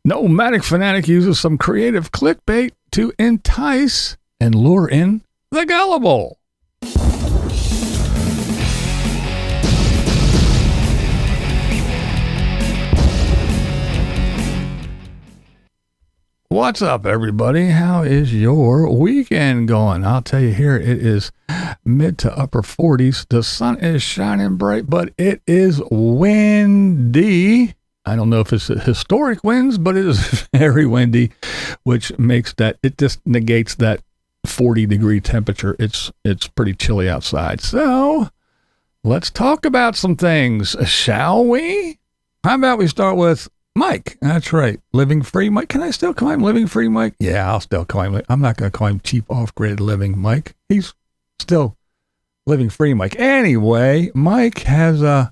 Nomadic Fanatic uses some creative clickbait to entice and lure in the gullible. What's up, everybody? How is your weekend going? I'll tell you here, it is mid to upper 40s. The sun is shining bright, but it is windy. I don't know if it's historic winds, but it is very windy, which makes that, it just negates that 40-degree temperature. It's pretty chilly outside. So let's talk about some things, shall we? How about we start with Mike? That's right. Living Free Mike. Can I still call him Living Free Mike? Yeah, I'll still call him. I'm not going to call him Cheap Off-Grid Living Mike. He's still Living Free Mike. Anyway, Mike has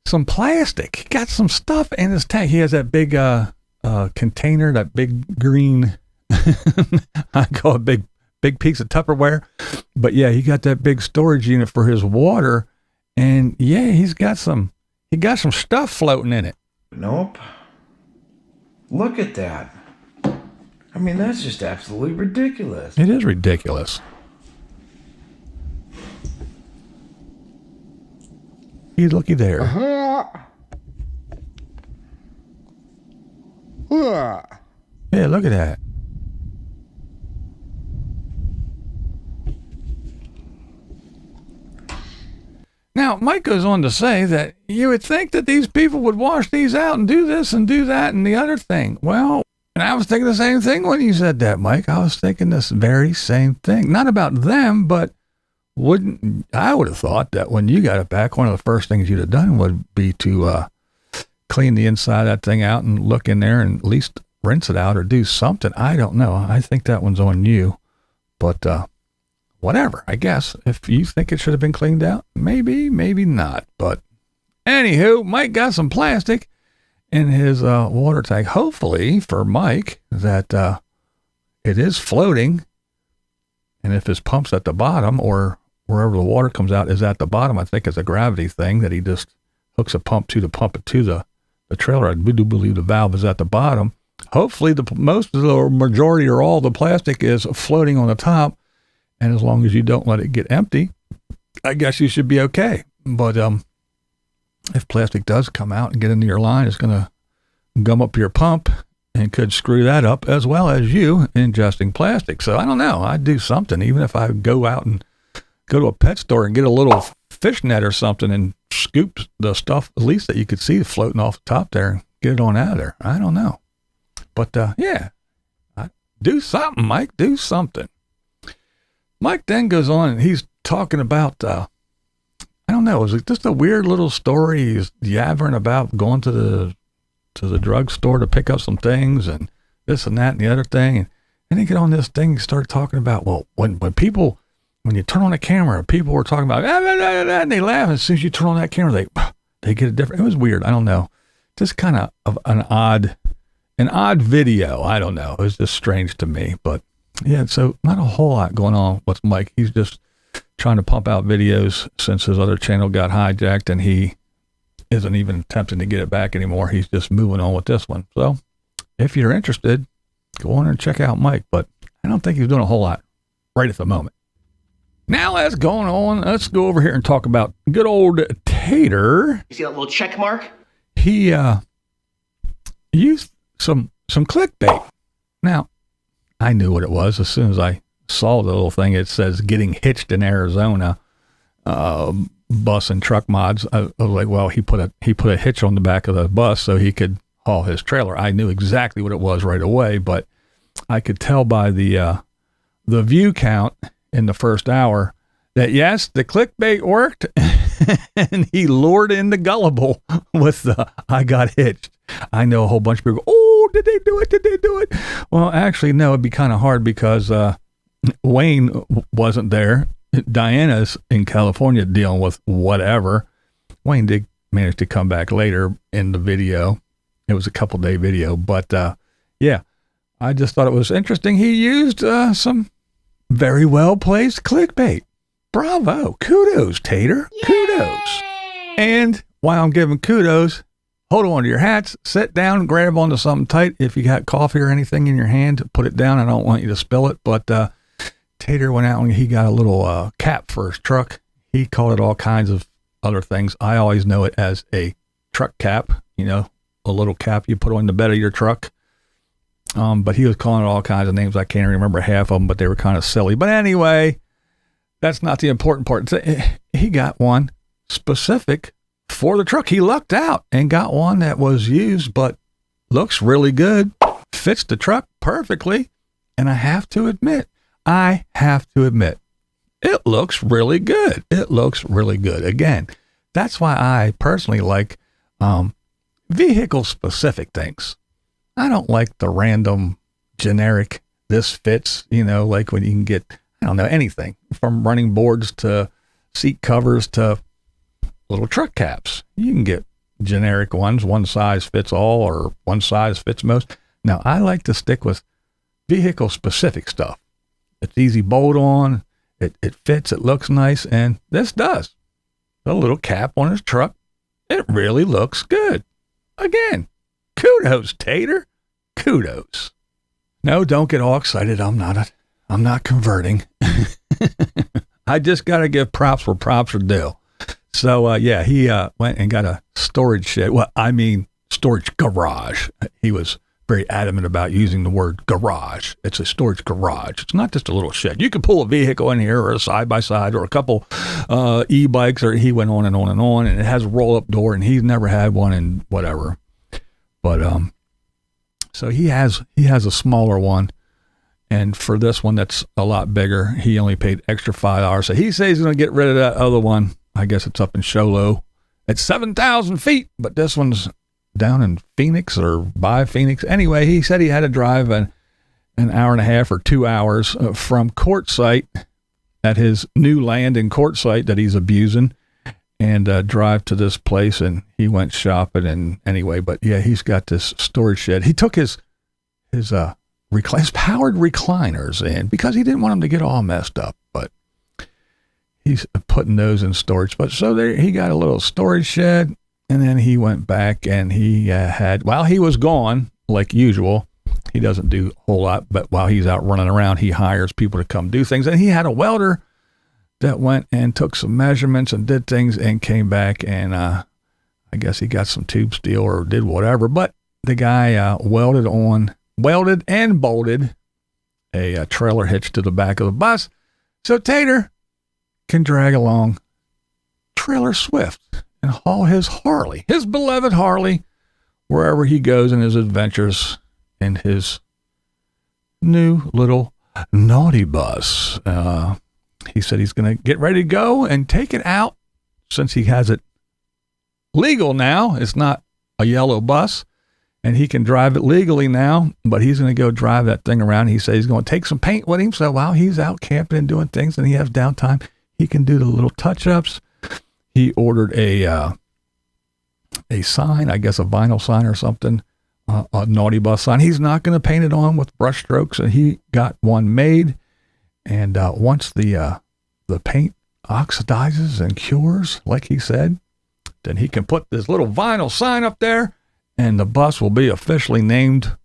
some plastic. He got some stuff in his tank. He has that big container, that big green, I call it big piece of Tupperware. But yeah, he got that big storage unit for his water. And yeah, he got some stuff floating in it. Nope. Look at that. I mean, that's just absolutely ridiculous. It is ridiculous. Hey, looky there. Yeah, look at that. Now, Mike goes on to say that you would think that these people would wash these out and do this and do that and the other thing. Well, and I was thinking the same thing when you said that, Mike. I was thinking this very same thing. Not about them, but I would have thought that when you got it back, one of the first things you'd have done would be to clean the inside of that thing out and look in there and at least rinse it out or do something. I don't know. I think that one's on you. But whatever, I guess. If you think it should have been cleaned out, maybe not. But anywho, Mike got some plastic in his water tank. Hopefully for Mike that it is floating. And if his pump's at the bottom or wherever the water comes out is at the bottom, I think it's a gravity thing that he just hooks a pump to pump it to the trailer. I do believe the valve is at the bottom. Hopefully most of the majority or all the plastic is floating on the top. And as long as you don't let it get empty, I guess you should be okay. But if plastic does come out and get into your line, it's going to gum up your pump and could screw that up, as well as you ingesting plastic. So I don't know. I'd do something, even if I go out and go to a pet store and get a little fish net or something and scoop the stuff, at least that you could see floating off the top there and get it on out of there. I don't know. But yeah, do something, Mike. Do something. Mike then goes on and he's talking about, I don't know, is it just a weird little story? He's yabbering about going to the drugstore to pick up some things and this and that and the other thing. And then he get on this thing and start talking about, well, when you turn on the camera, people were talking about, and they laugh. As soon as you turn on that camera, they get a different, it was weird. I don't know. Just kind of an odd video. I don't know. It was just strange to me, but yeah, so not a whole lot going on with Mike. He's just trying to pump out videos since his other channel got hijacked and he isn't even attempting to get it back anymore. He's just moving on with this one. So if you're interested, go on and check out Mike, but I don't think he's doing a whole lot right at the moment. Now that's going on. Let's go over here and talk about good old Tater. You see that little check mark? He used some clickbait. Now, I knew what it was as soon as I saw the little thing. It says getting hitched in Arizona, bus and truck mods. I was like, well, he put a hitch on the back of the bus so he could haul his trailer. I knew exactly what it was right away, but I could tell by the view count in the first hour that yes, the clickbait worked and he lured in the gullible with the I got hitched. I know a whole bunch of people go, oh, did they do it? Did they do it? Well, actually, no, it'd be kind of hard because Wayne wasn't there. Diana's in California dealing with whatever. Wayne did manage to come back later in the video. It was a couple-day video, but yeah, I just thought it was interesting. He used some very well-placed clickbait. Bravo. Kudos, Tater. Yay! Kudos. And while I'm giving kudos, hold on to your hats, sit down, grab onto something tight. If you got coffee or anything in your hand, put it down. I don't want you to spill it. But Tater went out and he got a little cap for his truck. He called it all kinds of other things. I always know it as a truck cap, you know, a little cap you put on the bed of your truck. But he was calling it all kinds of names. I can't remember half of them, but they were kind of silly. But anyway, that's not the important part. He got one specific for the truck. He lucked out and got one that was used, but looks really good, fits the truck perfectly. And I have to admit, it looks really good. It looks really good. Again, that's why I personally like vehicle specific things. I don't like the random generic, this fits, you know, like when you can get, I don't know, anything from running boards to seat covers to little truck caps. You can get generic ones, one size fits all or one size fits most. Now, I like to stick with vehicle specific stuff. It's easy bolt on, it fits, it looks nice, and this does. A little cap on his truck. It really looks good. Again, kudos, Tater. Kudos. No, don't get all excited. I'm not converting. I just got to give props where props are due. So, yeah, he went and got a storage shed. Well, I mean, storage garage. He was very adamant about using the word garage. It's a storage garage. It's not just a little shed. You can pull a vehicle in here or a side-by-side or a couple e-bikes, or he went on and on and on, and it has a roll-up door, and he's never had one and whatever. But so he has a smaller one, and for this one that's a lot bigger, he only paid extra $5. So he says he's going to get rid of that other one. I guess it's up in Sholo. It's 7,000 feet, but this one's down in Phoenix or by Phoenix. Anyway, he said he had to drive an hour and a half or 2 hours from Quartzsite at his new land in Quartzsite that he's abusing, and drive to this place. And he went shopping, and anyway, but yeah, he's got this storage shed. He took his powered recliners in because he didn't want them to get all messed up, but he's putting those in storage. But so there, he got a little storage shed. And then he went back and he had, while he was gone, like usual, he doesn't do a whole lot, but while he's out running around, he hires people to come do things. And he had a welder that went and took some measurements and did things and came back. And I guess he got some tube steel or did whatever. But the guy welded and bolted a trailer hitch to the back of the bus. So Tater can drag along Trailer Swift and haul his Harley, his beloved Harley, wherever he goes in his adventures in his new little naughty bus. He said he's going to get ready to go and take it out since he has it legal now. It's not a yellow bus, and he can drive it legally now, but he's going to go drive that thing around. He said he's going to take some paint with him, so while he's out camping and doing things and he has downtime, he can do the little touch-ups. He ordered a sign, I guess a vinyl sign or something, a naughty bus sign. He's not going to paint it on with brush strokes, and he got one made. And once the paint oxidizes and cures, like he said, then he can put this little vinyl sign up there, and the bus will be officially named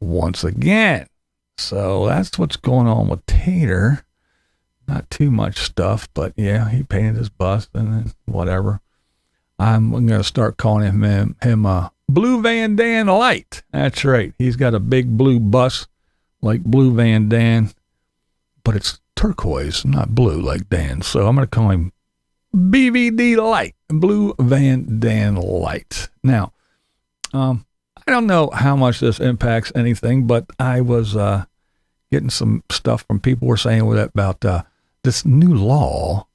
once again. So that's what's going on with Tater. Not too much stuff, but yeah, he painted his bus and whatever. I'm going to start calling him Blue Van Dan Light. That's right. He's got a big blue bus like Blue Van Dan, but it's turquoise, not blue like Dan. So I'm going to call him BVD Light, Blue Van Dan Light. Now, I don't know how much this impacts anything, but I was getting some stuff from people were saying about this new law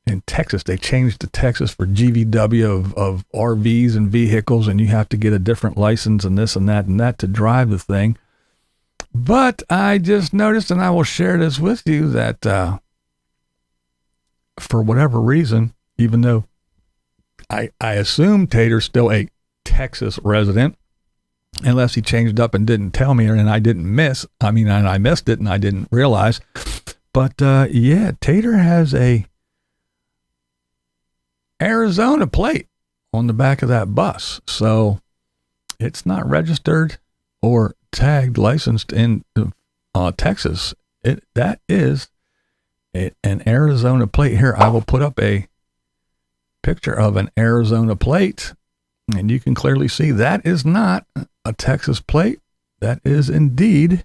in Texas. They changed to Texas for GVW of RVs and vehicles, and you have to get a different license and this and that to drive the thing. But I just noticed, and I will share this with you, that for whatever reason, even though I assume Tater's still a Texas resident, unless he changed up and didn't tell me, and I missed it and I didn't realize. But yeah, Tater has a Arizona plate on the back of that bus. So it's not registered or tagged, licensed in Texas. That is an Arizona plate. Here, I will put up a picture of an Arizona plate, and you can clearly see that is not a Texas plate. That is indeed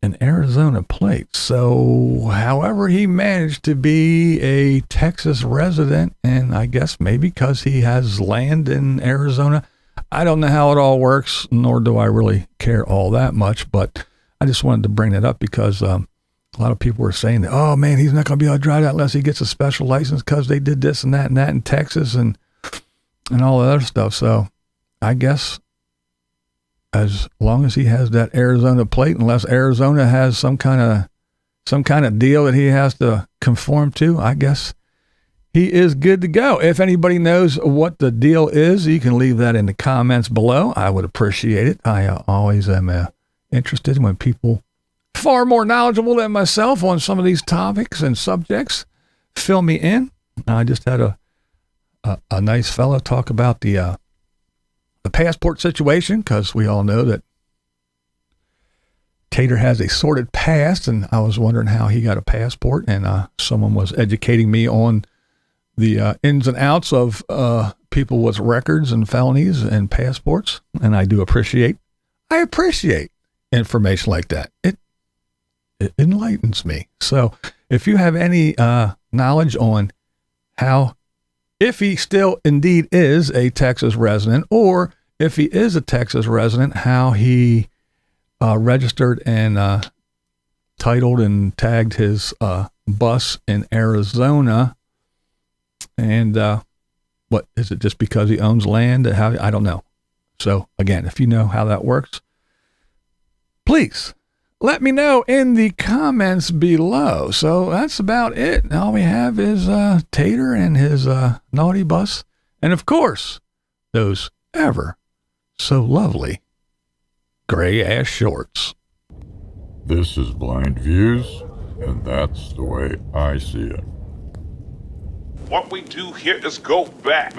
an Arizona plate. So, however he managed to be a Texas resident, and I guess maybe because he has land in Arizona, I don't know how it all works, nor do I really care all that much, but I just wanted to bring that up because a lot of people were saying that, oh man, he's not going to be able to drive that unless he gets a special license because they did this and that in Texas and all that other stuff. So I guess as long as he has that Arizona plate, unless Arizona has some kind of deal that he has to conform to, I guess he is good to go. If anybody knows what the deal is, you can leave that in the comments below. I would appreciate it. I always am interested when people far more knowledgeable than myself on some of these topics and subjects fill me in. I just had a nice fellow talk about the passport situation, because we all know that Tater has a sordid past, and I was wondering how he got a passport, and someone was educating me on the ins and outs of people with records and felonies and passports, and I appreciate information like that. It enlightens me. So if you have any knowledge on how, if he still indeed is a Texas resident, or if he is a Texas resident, how he registered and titled and tagged his bus in Arizona, and what is it, just because he owns land? How, I don't know. So again, if you know how that works, please let me know in the comments below. So that's about it. All we have is Tater and his naughty bus, and of course those ever so lovely gray ass shorts. This is Blind Views, and that's the way I see it. What we do here is go back.